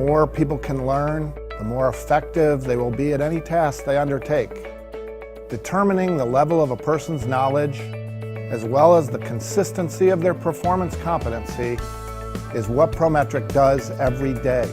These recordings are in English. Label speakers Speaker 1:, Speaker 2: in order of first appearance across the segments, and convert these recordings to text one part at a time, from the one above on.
Speaker 1: more people can learn, the more effective they will be at any task they undertake. Determining the level of a person's knowledge, as well as the consistency of their performance competency, is what Prometric does every day.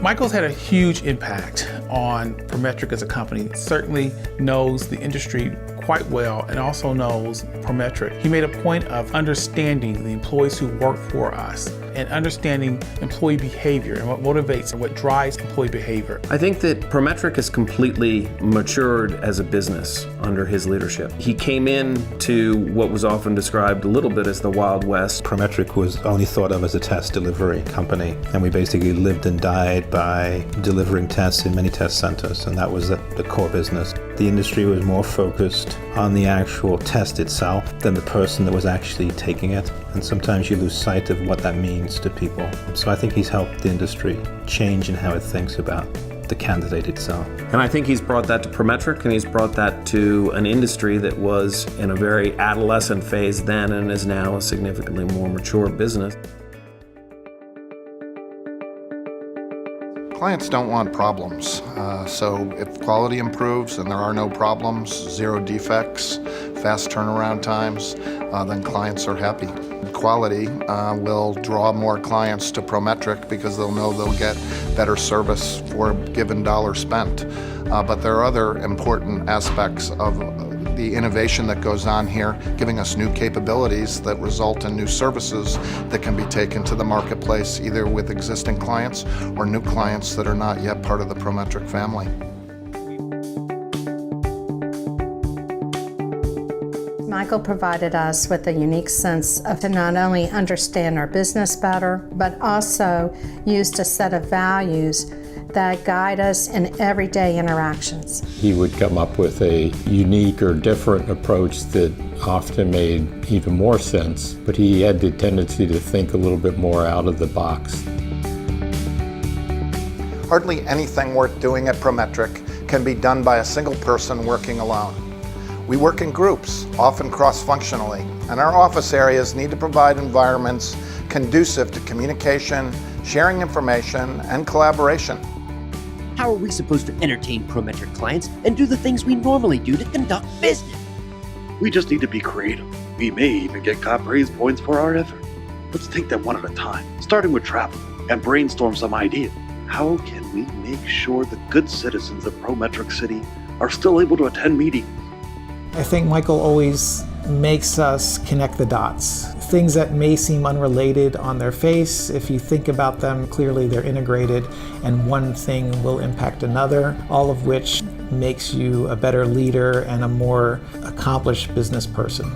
Speaker 2: Michael's had a huge impact on Prometric as a company. He certainly knows the industry quite well and also knows Prometric. He made a point of understanding the employees who work for us and understanding employee behavior and what motivates and what drives employee behavior.
Speaker 3: I think that Prometric has completely matured as a business under his leadership. He came in to what was often described a little bit as the Wild West.
Speaker 4: Prometric was only thought of as a test delivery company, and we basically lived and died by delivering tests in many test centers, and that was the core business. The industry was more focused on the actual test itself than the person that was actually taking it, and sometimes you lose sight of what that means to people. So I think he's helped the industry change in how it thinks about the candidate itself.
Speaker 3: And I think he's brought that to Prometric, and he's brought that to an industry that was in a very adolescent phase then and is now a significantly more mature business.
Speaker 1: Clients don't want problems, so if quality improves and there are no problems, zero defects, fast turnaround times, then clients are happy. Quality will draw more clients to Prometric because they'll know they'll get better service for a given dollar spent. But there are other important aspects of the innovation that goes on here, giving us new capabilities that result in new services that can be taken to the marketplace, either with existing clients or new clients that are not yet part of the Prometric family.
Speaker 5: Michael provided us with a unique sense of to not only understand our business better, but also used a set of values that guide us in everyday interactions.
Speaker 6: He would come up with a unique or different approach that often made even more sense, but he had the tendency to think a little bit more out of the box.
Speaker 1: Hardly anything worth doing at Prometric can be done by a single person working alone. We work in groups, often cross-functionally, and our office areas need to provide environments conducive to communication, sharing information, and collaboration.
Speaker 7: How are we supposed to entertain Prometric clients and do the things we normally do to conduct business?
Speaker 8: We just need to be creative. We may even get cop praise points for our effort. Let's take them one at a time, starting with travel, and brainstorm some ideas. How can we make sure the good citizens of Prometric City are still able to attend meetings?
Speaker 9: I think Michael always makes us connect the dots. Things that may seem unrelated on their face, if you think about them clearly, they're integrated, and one thing will impact another, all of which makes you a better leader and a more accomplished business person.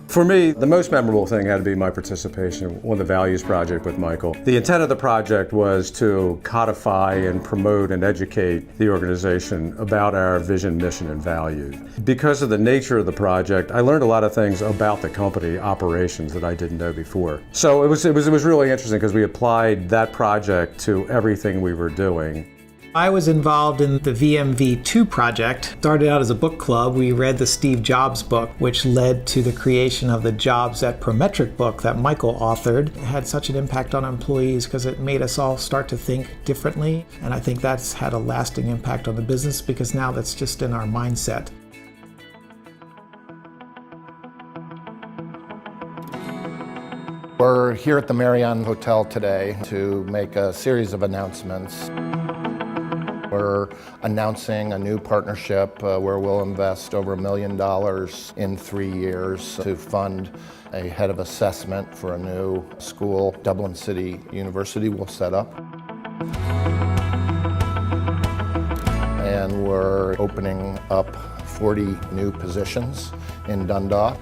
Speaker 6: For me, the most memorable thing had to be my participation on the Values Project with Michael. The intent of the project was to codify and promote and educate the organization about our vision, mission, and values. Because of the nature of the project, I learned a lot of things about the company operations that I didn't know before. So it was really interesting because we applied that project to everything we were doing.
Speaker 9: I was involved in the VMV2 project. Started out as a book club. We read the Steve Jobs book, which led to the creation of the Jobs at Prometric book that Michael authored. It had such an impact on employees because it made us all start to think differently. And I think that's had a lasting impact on the business because now that's just in our mindset.
Speaker 1: We're here at the Marriott Hotel today to make a series of announcements. We're announcing a new partnership where we'll invest over $1 million in 3 years to fund a head of assessment for a new school Dublin City University will set up. And we're opening up 40 new positions in Dundalk.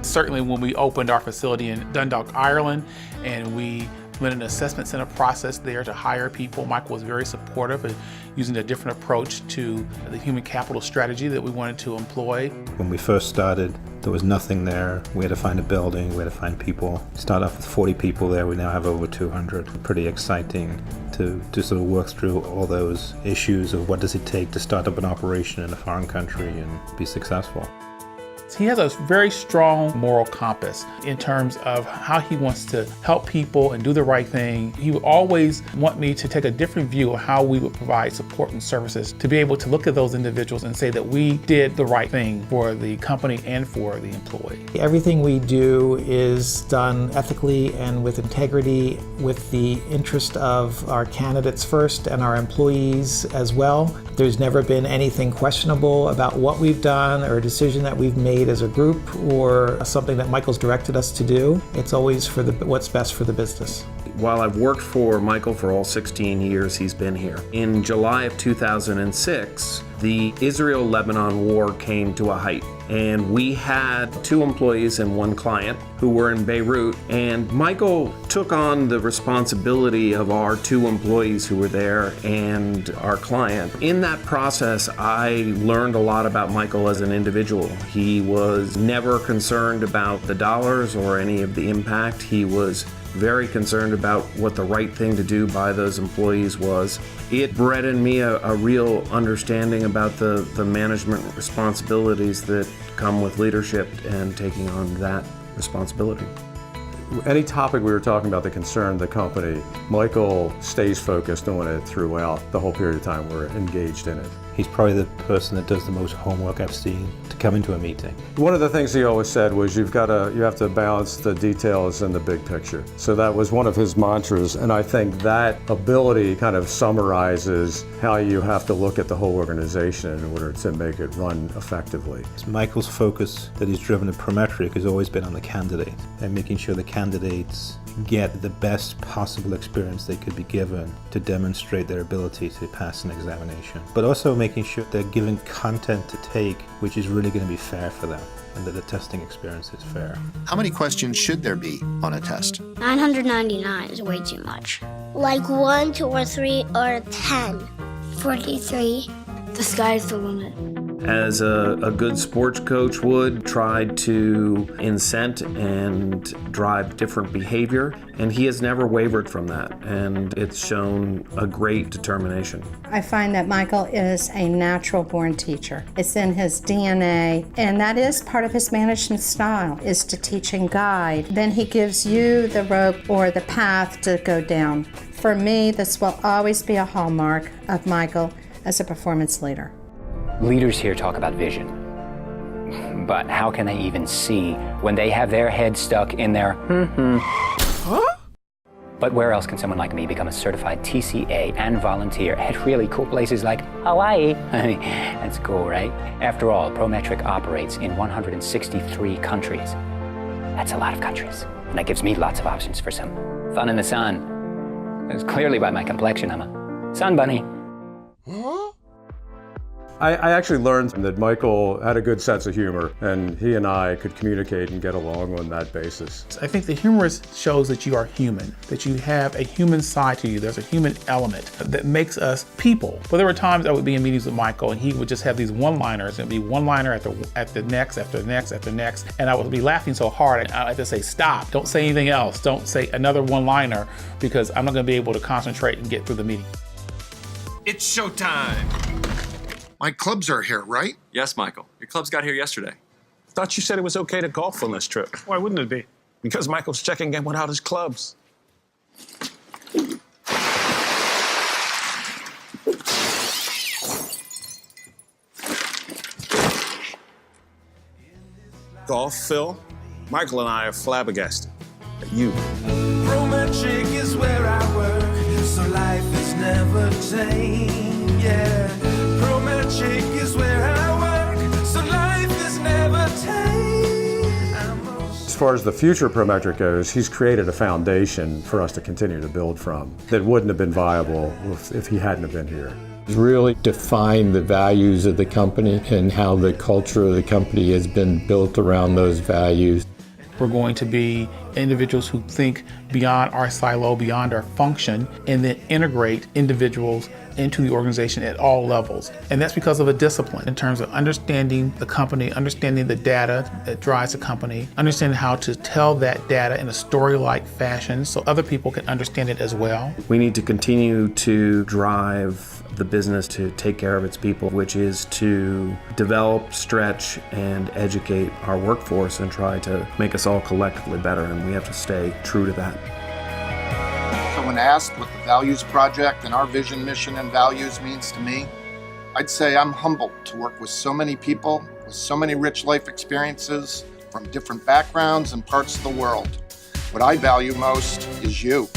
Speaker 2: Certainly when we opened our facility in Dundalk, Ireland, and we went an assessment center process there to hire people, Michael was very supportive of using a different approach to the human capital strategy that we wanted to employ.
Speaker 4: When we first started, there was nothing there. We had to find a building, we had to find people. Start off with 40 people there, we now have over 200. Pretty exciting to sort of work through all those issues of what does it take to start up an operation in a foreign country and be successful.
Speaker 2: He has a very strong moral compass in terms of how he wants to help people and do the right thing. He would always want me to take a different view of how we would provide support and services, to be able to look at those individuals and say that we did the right thing for the company and for the employee.
Speaker 9: Everything we do is done ethically and with integrity, with the interest of our candidates first and our employees as well. There's never been anything questionable about what we've done or a decision that we've made as a group or something that Michael's directed us to do. It's always for what's best for the business.
Speaker 3: While I've worked for Michael for all 16 years he's been here, in July of 2006, the Israel-Lebanon war came to a height, and we had 2 employees and 1 client who were in Beirut, and Michael took on the responsibility of our 2 employees who were there and our client. In that process, I learned a lot about Michael as an individual. He was never concerned about the dollars or any of the impact. He was very concerned about what the right thing to do by those employees was. It bred in me a real understanding about the management responsibilities that come with leadership and taking on that responsibility.
Speaker 6: Any topic we were talking about that concerned the company, Michael stays focused on it throughout the whole period of time we're engaged in it.
Speaker 4: He's probably the person that does the most homework I've seen to come into a meeting.
Speaker 6: One of the things he always said was you have to balance the details and the big picture. So that was one of his mantras, and I think that ability kind of summarizes how you have to look at the whole organization in order to make it run effectively.
Speaker 4: Michael's focus that he's driven at Prometric has always been on the candidate and making sure the candidates get the best possible experience they could be given to demonstrate their ability to pass an examination, but also making sure they're given content to take which is really going to be fair for them and that the testing experience is fair.
Speaker 10: How many questions should there be on a test?
Speaker 11: 999 is way too much. Like 1, 2, or 3, or 10. 43. The sky's the limit.
Speaker 3: As a good sports coach would, tried to incent and drive different behavior, and he has never wavered from that, and it's shown a great determination.
Speaker 5: I find that Michael is a natural-born teacher. It's in his DNA, and that is part of his management style, is to teach and guide. Then he gives you the rope or the path to go down. For me, this will always be a hallmark of Michael as a performance leader.
Speaker 12: Leaders here talk about vision, but how can they even see when they have their head stuck in their Huh? But where else can someone like me become a certified TCA and volunteer at really cool places like Hawaii? I mean, that's cool, right? After all, Prometric operates in 163 countries. That's a lot of countries, and that gives me lots of options for some fun in the sun. Because clearly by my complexion, I'm a sun bunny.
Speaker 6: I actually learned that Michael had a good sense of humor, and he and I could communicate and get along on that basis.
Speaker 2: I think the humorous shows that you are human, that you have a human side to you. There's a human element that makes us people. But there were times I would be in meetings with Michael, and he would just have these one-liners, and it'd be one-liner at the next, after the next, after the next, and I would be laughing so hard, I'd have to say, stop, don't say anything else, don't say another one-liner, because I'm not gonna be able to concentrate and get through the meeting.
Speaker 13: It's showtime.
Speaker 1: My clubs are here, right?
Speaker 13: Yes, Michael. Your clubs got here yesterday.
Speaker 14: Thought you said it was okay to golf on this trip. Why wouldn't it be? Because Michael's checking in without his clubs. Golf, Phil? Michael and I are flabbergasted at you.
Speaker 15: Prometric is where I work, so life is never tame, yeah. Prometric is where I work, so life is never tame.
Speaker 6: As far as the future of Prometric goes, he's created a foundation for us to continue to build from that wouldn't have been viable if he hadn't have been here.
Speaker 16: He's really defined the values of the company and how the culture of the company has been built around those values.
Speaker 2: We're going to be individuals who think beyond our silo, beyond our function, and then integrate individuals into the organization at all levels. And that's because of a discipline in terms of understanding the company, understanding the data that drives the company, understanding how to tell that data in a story-like fashion so other people can understand it as well.
Speaker 3: We need to continue to drive the business to take care of its people, which is to develop, stretch, and educate our workforce and try to make us all collectively better, and we have to stay true to that.
Speaker 1: So when asked what the Values Project and our vision, mission, and values means to me, I'd say I'm humbled to work with so many people with so many rich life experiences from different backgrounds and parts of the world. What I value most is you.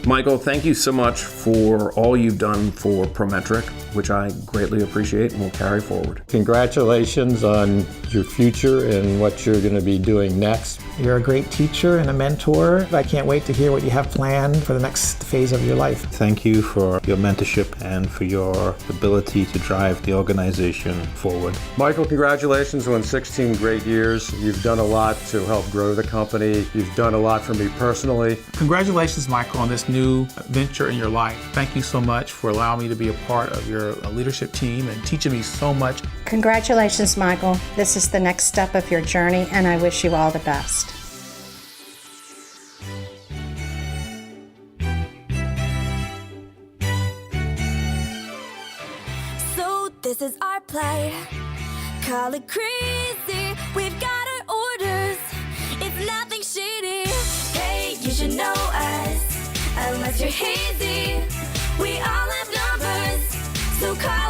Speaker 3: Michael, thank you so much for all you've done for Prometric, which I greatly appreciate and will carry forward.
Speaker 16: Congratulations on your future and what you're going to be doing next.
Speaker 9: You're a great teacher and a mentor. I can't wait to hear what you have planned for the next phase of your life.
Speaker 4: Thank you for your mentorship and for your ability to drive the organization forward.
Speaker 6: Michael, congratulations on 16 great years. You've done a lot to help grow the company. You've done a lot for me personally.
Speaker 2: Congratulations, Michael, on this new venture in your life. Thank you so much for allowing me to be a part of your leadership team and teaching me so much.
Speaker 5: Congratulations, Michael. This is the next step of your journey, and I wish you all the best.
Speaker 17: So this is our play. Call it crazy. We've got our orders. It's nothing shady. Hey, you should know us. Unless you're hazy, we all have numbers. So call